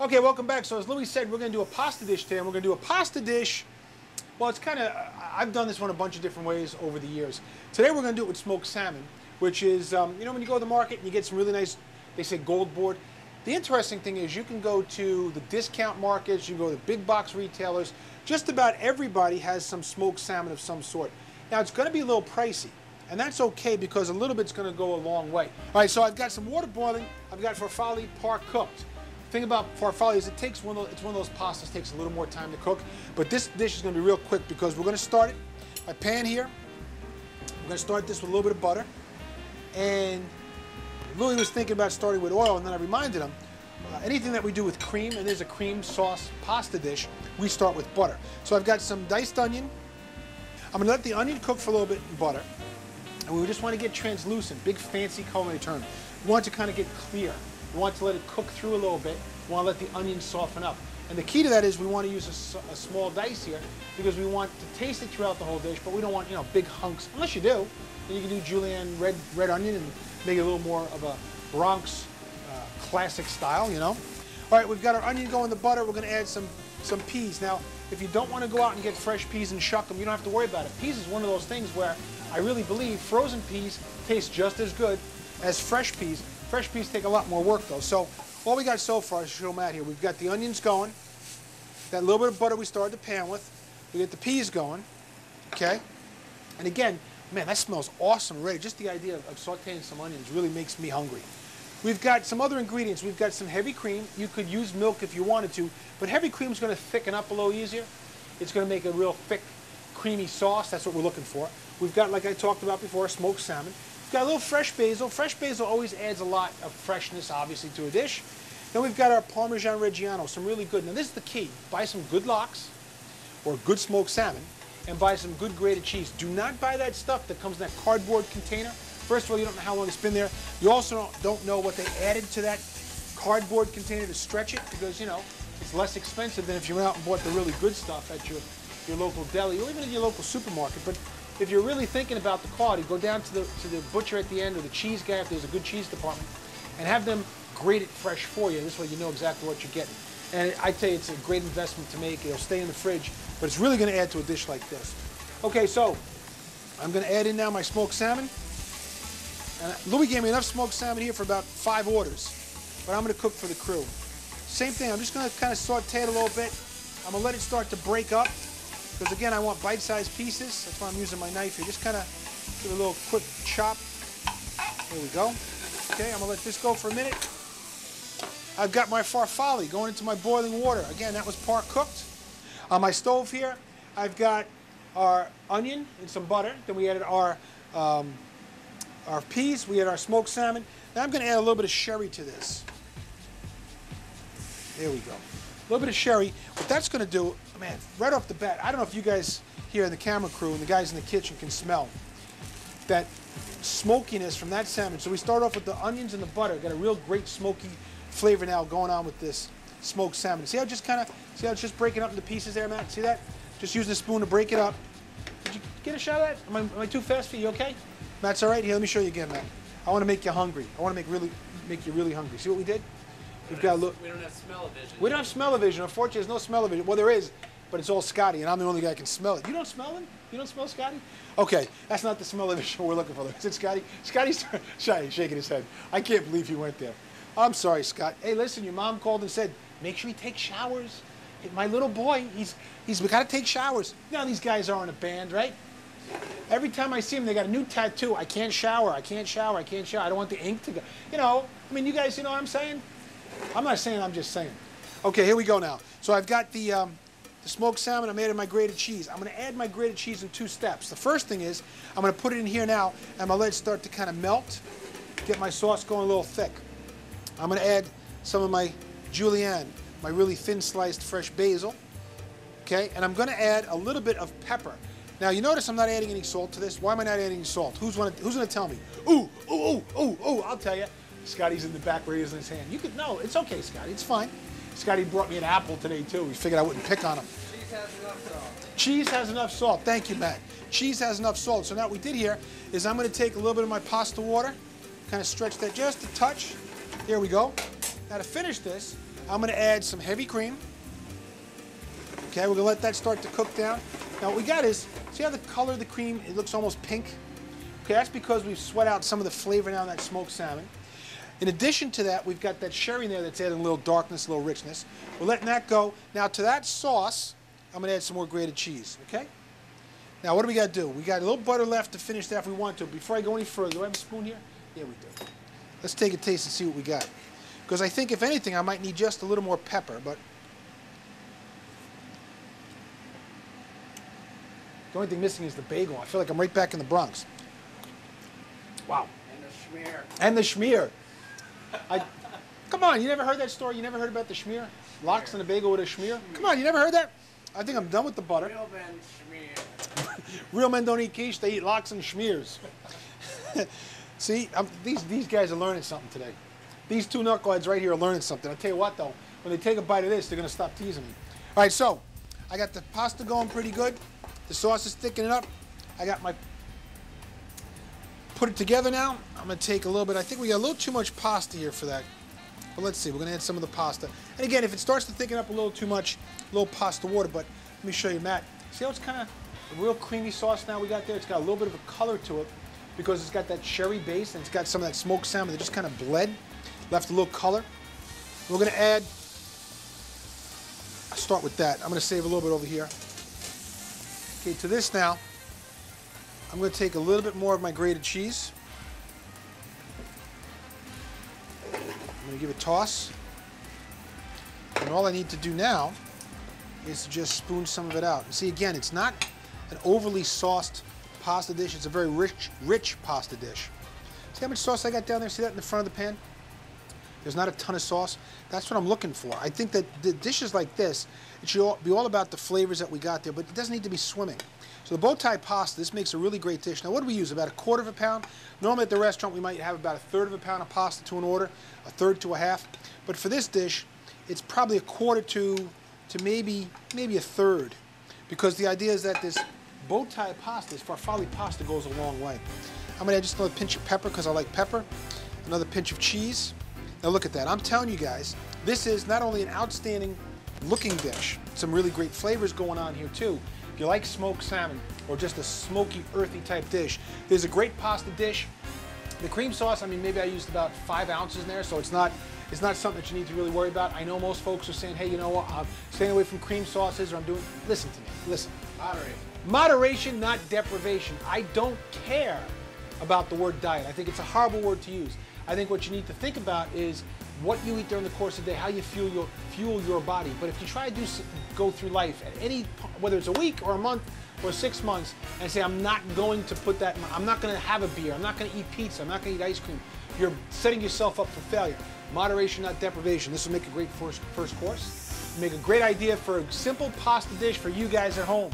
Okay, welcome back. So as Louis said, we're going to do a pasta dish today, and we're going to do a pasta dish. Well, it's kind of, I've done this one a bunch of different ways over the years. Today we're going to do it with smoked salmon, which is, you know, when you go to the market and you get some really nice, they say gold board. The interesting thing is you can go to the discount markets, you can go to big box retailers. Just about everybody has some smoked salmon of some sort. Now, it's going to be a little pricey, and that's okay because a little bit's going to go a long way. All right, so I've got some water boiling. I've got farfalle par cooked. The thing about farfalle is it's one of those pastas takes a little more time to cook, but this dish is going to be real quick because we're going to start it. My pan here, we're going to start this with a little bit of butter, and Louis was thinking about starting with oil, and then I reminded him, anything that we do with cream, and there's a cream sauce pasta dish, we start with butter. So I've got some diced onion. I'm going to let the onion cook for a little bit in butter, and we just want to get translucent, big fancy culinary term. We want to kind of get clear. We want to let it cook through a little bit. We want to let the onions soften up. And the key to that is we want to use a small dice here because we want to taste it throughout the whole dish, but we don't want, you know, big hunks. Unless you do, then you can do julienne red onion and make it a little more of a Bronx classic style, you know. All right, we've got our onion going in the butter. We're going to add some peas. Now, if you don't want to go out and get fresh peas and shuck them, you don't have to worry about it. Peas is one of those things where I really believe frozen peas taste just as good as fresh peas. Fresh peas take a lot more work though. So all we got so far is show Matt here. We've got the onions going, that little bit of butter we started the pan with. We get the peas going, okay? And again, man, that smells awesome already. Just the idea of sauteing some onions really makes me hungry. We've got some other ingredients. We've got some heavy cream. You could use milk if you wanted to, but heavy cream is going to thicken up a little easier. It's going to make a real thick, creamy sauce. That's what we're looking for. We've got, like I talked about before, smoked salmon. We've got a little fresh basil. Fresh basil always adds a lot of freshness, obviously, to a dish. Then we've got our Parmesan Reggiano, some really good. Now, this is the key. Buy some good lox or good smoked salmon and buy some good grated cheese. Do not buy that stuff that comes in that cardboard container. First of all, you don't know how long it's been there. You also don't know what they added to that cardboard container to stretch it because, you know, it's less expensive than if you went out and bought the really good stuff at your local deli or even in your local supermarket. But if you're really thinking about the quality, go down to the butcher at the end or the cheese guy if there's a good cheese department and have them grate it fresh for you. This way you know exactly what you're getting. And I'd say it's a great investment to make. It'll stay in the fridge, but it's really going to add to a dish like this. Okay, so I'm going to add in now my smoked salmon. And Louis gave me enough smoked salmon here for about 5 orders, but I'm going to cook for the crew. Same thing, I'm just going to kind of saute it a little bit. I'm going to let it start to break up, because again, I want bite-sized pieces. That's why I'm using my knife here. Just kind of give it a little quick chop. There we go. Okay, I'm going to let this go for a minute. I've got my farfalle going into my boiling water. Again, that was par cooked. On my stove here, I've got our onion and some butter. Then we added our peas, we had our smoked salmon. Now I'm going to add a little bit of sherry to this. There we go. A little bit of sherry. What that's going to do, man, right off the bat, I don't know if you guys here in the camera crew and the guys in the kitchen can smell that smokiness from that salmon. So we start off with the onions and the butter. Got a real great smoky flavor now going on with this smoked salmon. See how it just kind of, see how it's just breaking up into pieces there, Matt? See that? Just using a spoon to break it up. Did you get a shot of that? Am I too fast for you? Okay? Matt's all right? Here, let me show you again, Matt. I want to make you hungry. I want to make you really hungry. See what we did? We've got a look. We don't have smell-o-vision. We don't have smell-o-vision. Unfortunately, there's no smell-o-vision. Well, there is, but it's all Scotty, and I'm the only guy that can smell it. You don't smell it? You don't smell Scotty? Okay, that's not the smell-o-vision we're looking for. Is it Scotty? Scotty's shaking his head. I can't believe he went there. I'm sorry, Scott. Hey, listen, your mom called and said, make sure he takes showers. Hey, my little boy, we got to take showers. You know, these guys are in a band, right? Every time I see them, they got a new tattoo. I can't shower, I can't shower, I can't shower. I don't want the ink to go. You know, I mean, you guys, you know what I'm saying? I'm not saying, I'm just saying. Okay, here we go now. So I've got the smoked salmon. I'm adding my grated cheese. I'm going to add my grated cheese in 2 steps. The first thing is I'm going to put it in here now, and I'm going to let it start to kind of melt, get my sauce going a little thick. I'm going to add some of my julienne, my really thin sliced fresh basil, okay? And I'm going to add a little bit of pepper. Now, you notice I'm not adding any salt to this. Why am I not adding salt? Who's going to tell me? Ooh, ooh, ooh, ooh, ooh, I'll tell you. Scotty's in the back raising his hand. You could, no, it's okay, Scotty, it's fine. Scotty brought me an apple today, too. He figured I wouldn't pick on him. Cheese has enough salt. Cheese has enough salt. Thank you, Matt. Cheese has enough salt. So now what we did here is I'm going to take a little bit of my pasta water, kind of stretch that just a touch. There we go. Now to finish this, I'm going to add some heavy cream. Okay, we're going to let that start to cook down. Now what we got is, see how the color of the cream, it looks almost pink? Okay, that's because we've sweat out some of the flavor now in that smoked salmon. In addition to that, we've got that sherry in there that's adding a little darkness, a little richness. We're letting that go. Now to that sauce, I'm going to add some more grated cheese, okay? Now what do we got to do? We got a little butter left to finish that if we want to. Before I go any further, do I have a spoon here? Yeah, we do. Let's take a taste and see what we got. Because I think, if anything, I might need just a little more pepper, but the only thing missing is the bagel. I feel like I'm right back in the Bronx. Wow. And the schmear. And the schmear. Come on, you never heard that story? You never heard about the schmear? Lox on a bagel with a schmear? Come on, you never heard that? I think I'm done with the butter. Real men schmear. Real men don't eat quiche, they eat lox and schmears. See, these guys are learning something today. These two knuckleheads right here are learning something. I'll tell you what though, when they take a bite of this, they're going to stop teasing me. All right, so I got the pasta going pretty good. The sauce is thickening up. I got my, put it together now. I'm going to take a little bit. I think we got a little too much pasta here for that. But let's see, we're going to add some of the pasta. And again, if it starts to thicken up a little too much, a little pasta water, but let me show you, Matt. See how it's kind of a real creamy sauce now we got there? It's got a little bit of a color to it because it's got that sherry base and it's got some of that smoked salmon that just kind of bled, left a little color. We're going to add, I'll start with that. I'm going to save a little bit over here. Okay, to this now, I'm going to take a little bit more of my grated cheese. I'm going to give it a toss. And all I need to do now is to just spoon some of it out. And see, again, it's not an overly sauced pasta dish. It's a very rich pasta dish. See how much sauce I got down there? See that in the front of the pan? There's not a ton of sauce. That's what I'm looking for. I think that the dishes like this, it should be all about the flavors that we got there, but it doesn't need to be swimming. So the bow tie pasta, this makes a really great dish. Now what do we use? About 1/4 pound? Normally at the restaurant we might have about 1/3 pound of pasta to an order, 1/3 to a half. But for this dish, it's probably 1/4 to maybe 1/3. Because the idea is that this bow tie pasta, this farfalle pasta, goes a long way. I'm going to add just another pinch of pepper because I like pepper. Another pinch of cheese. Now look at that. I'm telling you guys, this is not only an outstanding looking dish, some really great flavors going on here too. If you like smoked salmon or just a smoky, earthy type dish, there's a great pasta dish. The cream sauce, I mean, maybe I used about 5 ounces in there, so it's not something that you need to really worry about. I know most folks are saying, hey, you know what, I'm staying away from cream sauces, or I'm doing, listen to me, listen. Moderation. Moderation, not deprivation. I don't care about the word diet. I think it's a horrible word to use. I think what you need to think about is what you eat during the course of the day, how you fuel your body. But if you try to go through life at any, whether it's a week or a month or 6 months, and say, I'm not going to put that, I'm not going to have a beer, I'm not going to eat pizza, I'm not going to eat ice cream, you're setting yourself up for failure. Moderation, not deprivation. This will make a great first course. Make a great idea for a simple pasta dish for you guys at home.